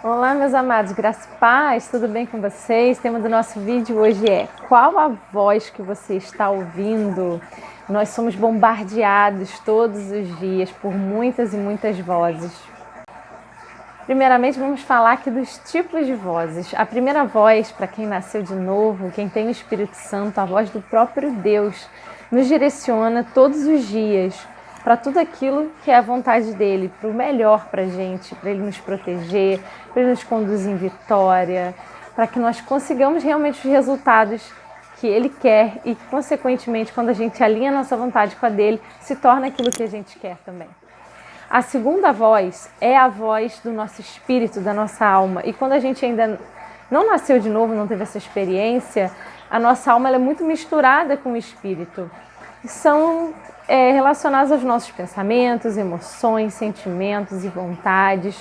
Olá, meus amados, graça e paz, tudo bem com vocês? O tema do nosso vídeo hoje é: qual a voz que você está ouvindo? Nós somos bombardeados todos os dias por muitas e muitas vozes. Primeiramente, vamos falar aqui dos tipos de vozes. A primeira voz, para quem nasceu de novo, quem tem o Espírito Santo, a voz do próprio Deus, nos direciona todos os dias para tudo aquilo que é a vontade dele, para o melhor para a gente, para ele nos proteger, para ele nos conduzir em vitória, para que nós consigamos realmente os resultados que ele quer e, consequentemente, quando a gente alinha a nossa vontade com a dele, se torna aquilo que a gente quer também. A segunda voz é a voz do nosso espírito, da nossa alma. E quando a gente ainda não nasceu de novo, não teve essa experiência, a nossa alma é muito misturada com o espírito. São relacionados aos nossos pensamentos, emoções, sentimentos e vontades.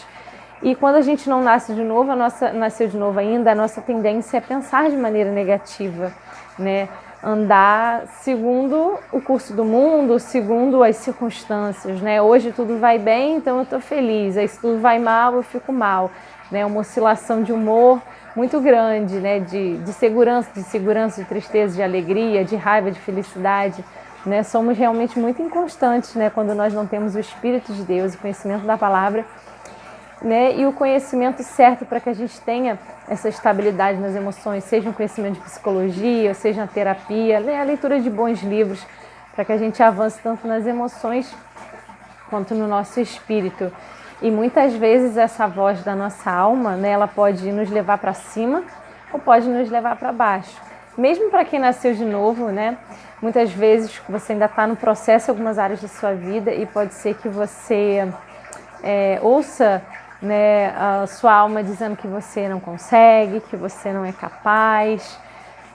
E quando a gente não nasce de novo, nasceu de novo ainda, a nossa tendência é pensar de maneira negativa, né? Andar segundo o curso do mundo, segundo as circunstâncias, né? Hoje tudo vai bem, então eu estou feliz. Aí se tudo vai mal, eu fico mal, né? Uma oscilação de humor muito grande, né? De segurança, de tristeza, de alegria, de raiva, de felicidade, né? Somos realmente muito inconstantes, né? Quando nós não temos o Espírito de Deus, o conhecimento da palavra, né, e o conhecimento certo para que a gente tenha essa estabilidade nas emoções, seja um conhecimento de psicologia, seja na terapia, né, a leitura de bons livros, para que a gente avance tanto nas emoções quanto no nosso espírito. E muitas vezes essa voz da nossa alma, né, ela pode nos levar para cima ou pode nos levar para baixo. Mesmo para quem nasceu de novo, né, muitas vezes você ainda está no processo em algumas áreas da sua vida e pode ser que você ouça, né, a sua alma dizendo que você não consegue, que você não é capaz,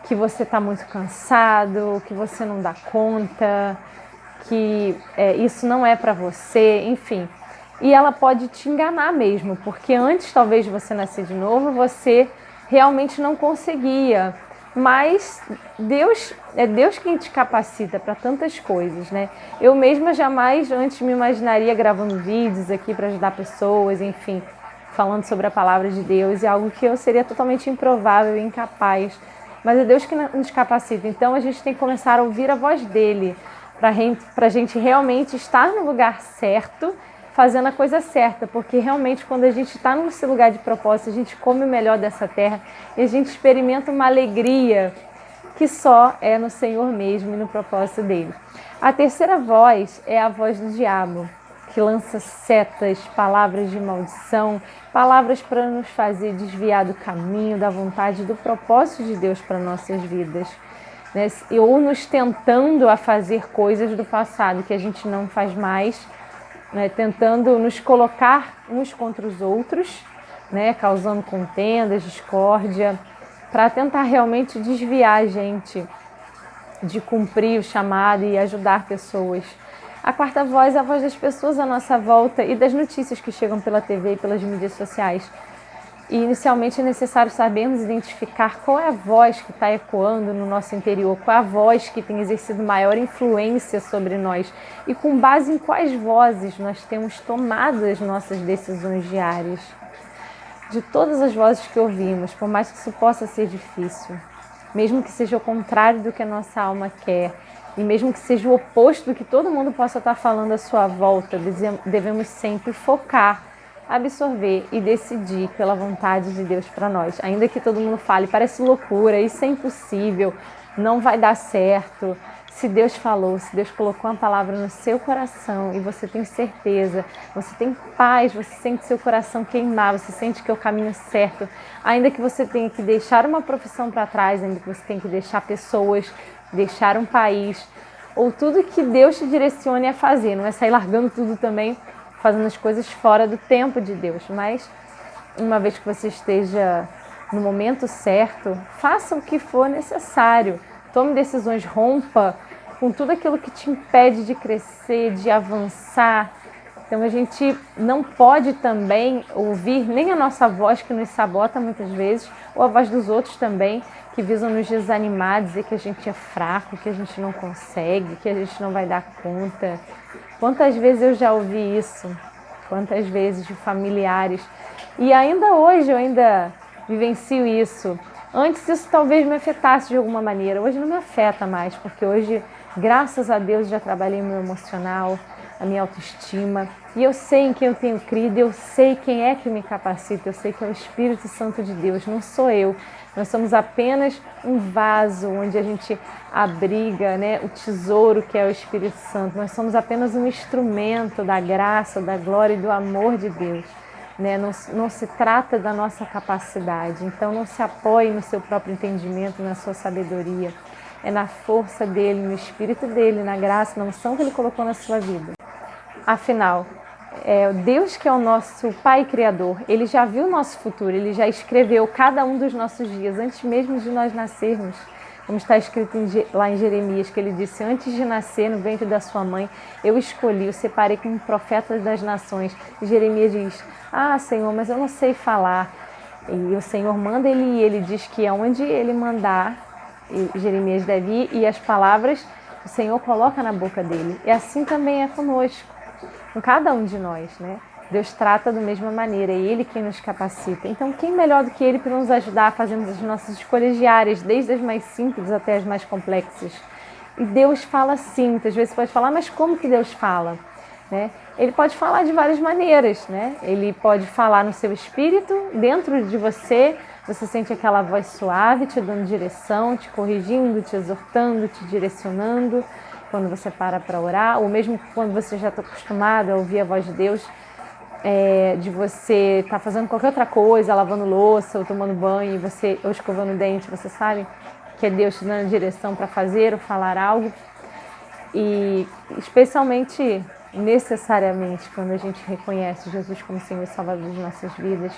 que você está muito cansado, que você não dá conta, que isso não é para você, enfim. E ela pode te enganar mesmo, porque antes talvez de você nascer de novo, você realmente não conseguia. Mas Deus é Deus quem te capacita para tantas coisas, né? Eu mesma jamais antes me imaginaria gravando vídeos aqui para ajudar pessoas, enfim, falando sobre a palavra de Deus, é algo que eu seria totalmente improvável e incapaz. Mas é Deus que nos capacita, então a gente tem que começar a ouvir a voz dele, para a gente realmente estar no lugar certo, fazendo a coisa certa, porque realmente quando a gente está nesse lugar de propósito, a gente come o melhor dessa terra e a gente experimenta uma alegria que só é no Senhor mesmo e no propósito dele. A terceira voz é a voz do diabo, que lança setas, palavras de maldição, palavras para nos fazer desviar do caminho, da vontade, do propósito de Deus para nossas vidas, né? Ou nos tentando a fazer coisas do passado que a gente não faz mais, né, tentando nos colocar uns contra os outros, né, causando contendas, discórdia, para tentar realmente desviar a gente de cumprir o chamado e ajudar pessoas. A quarta voz é a voz das pessoas à nossa volta e das notícias que chegam pela TV e pelas mídias sociais. E inicialmente é necessário sabermos identificar qual é a voz que está ecoando no nosso interior, qual é a voz que tem exercido maior influência sobre nós e com base em quais vozes nós temos tomado as nossas decisões diárias. De todas as vozes que ouvimos, por mais que isso possa ser difícil, mesmo que seja o contrário do que a nossa alma quer, e mesmo que seja o oposto do que todo mundo possa estar falando à sua volta, devemos sempre focar, absorver e decidir pela vontade de Deus para nós. Ainda que todo mundo fale, parece loucura, isso é impossível, não vai dar certo. Se Deus falou, se Deus colocou uma palavra no seu coração e você tem certeza, você tem paz, você sente seu coração queimar, você sente que é o caminho certo, ainda que você tenha que deixar uma profissão para trás, ainda que você tenha que deixar pessoas, deixar um país, ou tudo que Deus te direcione a fazer, não é sair largando tudo também, fazendo as coisas fora do tempo de Deus, mas uma vez que você esteja no momento certo, faça o que for necessário, tome decisões, rompa com tudo aquilo que te impede de crescer, de avançar. Então a gente não pode também ouvir nem a nossa voz que nos sabota muitas vezes, ou a voz dos outros também, que visam nos desanimar, dizer que a gente é fraco, que a gente não consegue, que a gente não vai dar conta. Quantas vezes eu já ouvi isso? quantas vezes de familiares. E ainda hoje eu ainda vivencio isso. Antes isso talvez me afetasse de alguma maneira, hoje não me afeta mais, porque hoje, graças a Deus, já trabalhei meu emocional, a minha autoestima, e eu sei em quem eu tenho crido, eu sei quem é que me capacita, eu sei que é o Espírito Santo de Deus, não sou eu. Nós somos apenas um vaso onde a gente abriga, né, o tesouro que é o Espírito Santo. Nós somos apenas um instrumento da graça, da glória e do amor de Deus. Né? Não se trata da nossa capacidade, então não se apoie no seu próprio entendimento, na sua sabedoria. É na força dele, no Espírito dele, na graça, na unção que ele colocou na sua vida. Afinal, o Deus que é o nosso Pai Criador, Ele já viu o nosso futuro, Ele já escreveu cada um dos nossos dias, antes mesmo de nós nascermos. Como está escrito lá em Jeremias, que Ele disse, antes de nascer no ventre da sua mãe, eu escolhi, eu separei como profeta das nações. E Jeremias diz, Senhor, mas eu não sei falar. E o Senhor manda ele ir, Ele diz que aonde Ele mandar, Jeremias deve ir, e as palavras o Senhor coloca na boca dele. E assim também é conosco. Com cada um de nós, né? Deus trata da mesma maneira, é Ele quem nos capacita. Então, quem melhor do que Ele para nos ajudar a fazer as nossas escolhas diárias, desde as mais simples até as mais complexas? E Deus fala sim, muitas vezes você pode falar, mas como que Deus fala? Né? Ele pode falar de várias maneiras, né? Ele pode falar no seu espírito, dentro de você, você sente aquela voz suave, te dando direção, te corrigindo, te exortando, te direcionando, quando você para orar, ou mesmo quando você já está acostumado a ouvir a voz de Deus, de você estar fazendo qualquer outra coisa, lavando louça, ou tomando banho, ou escovando o dente, você sabe que é Deus te dando direção para fazer ou falar algo. E especialmente, necessariamente, quando a gente reconhece Jesus como Senhor e Salvador das nossas vidas,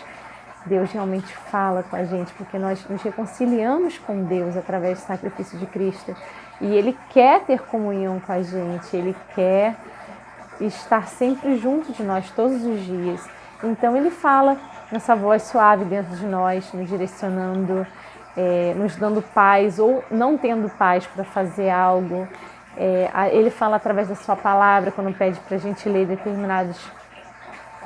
Deus realmente fala com a gente, porque nós nos reconciliamos com Deus através do sacrifício de Cristo. E Ele quer ter comunhão com a gente, Ele quer estar sempre junto de nós, todos os dias. Então Ele fala nessa voz suave dentro de nós, nos direcionando, nos dando paz ou não tendo paz para fazer algo. Ele fala através da sua palavra, quando pede para a gente ler determinados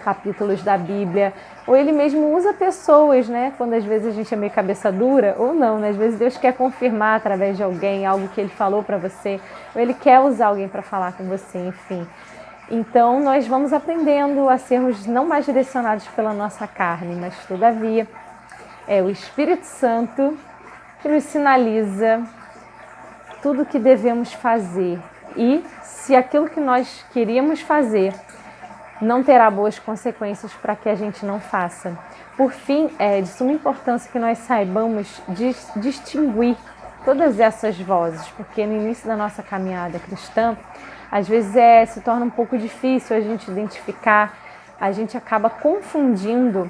capítulos da Bíblia, ou Ele mesmo usa pessoas, né? Quando às vezes a gente é meio cabeça dura, ou não, né? Às vezes Deus quer confirmar através de alguém algo que Ele falou para você, ou Ele quer usar alguém para falar com você, enfim. Então nós vamos aprendendo a sermos não mais direcionados pela nossa carne, mas todavia é o Espírito Santo que nos sinaliza tudo o que devemos fazer, e se aquilo que nós queríamos fazer não terá boas consequências para que a gente não faça. Por fim, é de suma importância que nós saibamos distinguir todas essas vozes, porque no início da nossa caminhada cristã, às vezes se torna um pouco difícil a gente identificar, a gente acaba confundindo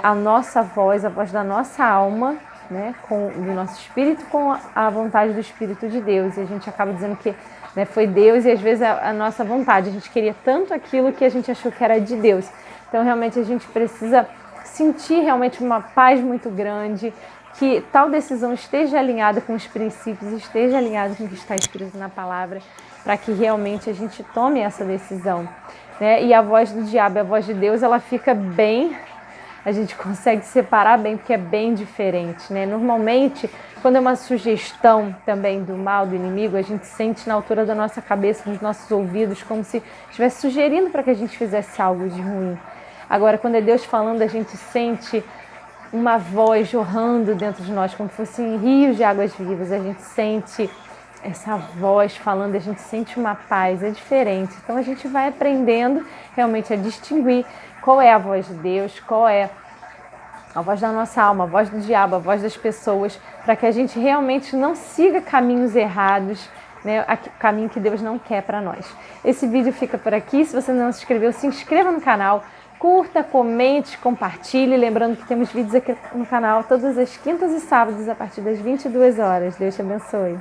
a nossa voz, a voz da nossa alma, né, do nosso espírito, com a vontade do Espírito de Deus. E a gente acaba dizendo que foi Deus, e às vezes a nossa vontade. A gente queria tanto aquilo que a gente achou que era de Deus. Então realmente a gente precisa sentir realmente uma paz muito grande, que tal decisão esteja alinhada com os princípios, esteja alinhada com o que está escrito na palavra, para que realmente a gente tome essa decisão. Né? E a voz do diabo e a voz de Deus, ela fica bem... A gente consegue separar bem, porque é bem diferente, né? Normalmente, quando é uma sugestão também do mal, do inimigo, a gente sente na altura da nossa cabeça, dos nossos ouvidos, como se estivesse sugerindo para que a gente fizesse algo de ruim. Agora, quando é Deus falando, a gente sente uma voz jorrando dentro de nós, como se fossem rios de águas vivas. A gente sente essa voz falando, a gente sente uma paz, é diferente. Então, a gente vai aprendendo realmente a distinguir qual é a voz de Deus, qual é a voz da nossa alma, a voz do diabo, a voz das pessoas, para que a gente realmente não siga caminhos errados, né, o caminho que Deus não quer para nós. Esse vídeo fica por aqui. Se você não se inscreveu, se inscreva no canal, curta, comente, compartilhe. Lembrando que temos vídeos aqui no canal todas as quintas e sábados a partir das 22 horas. Deus te abençoe.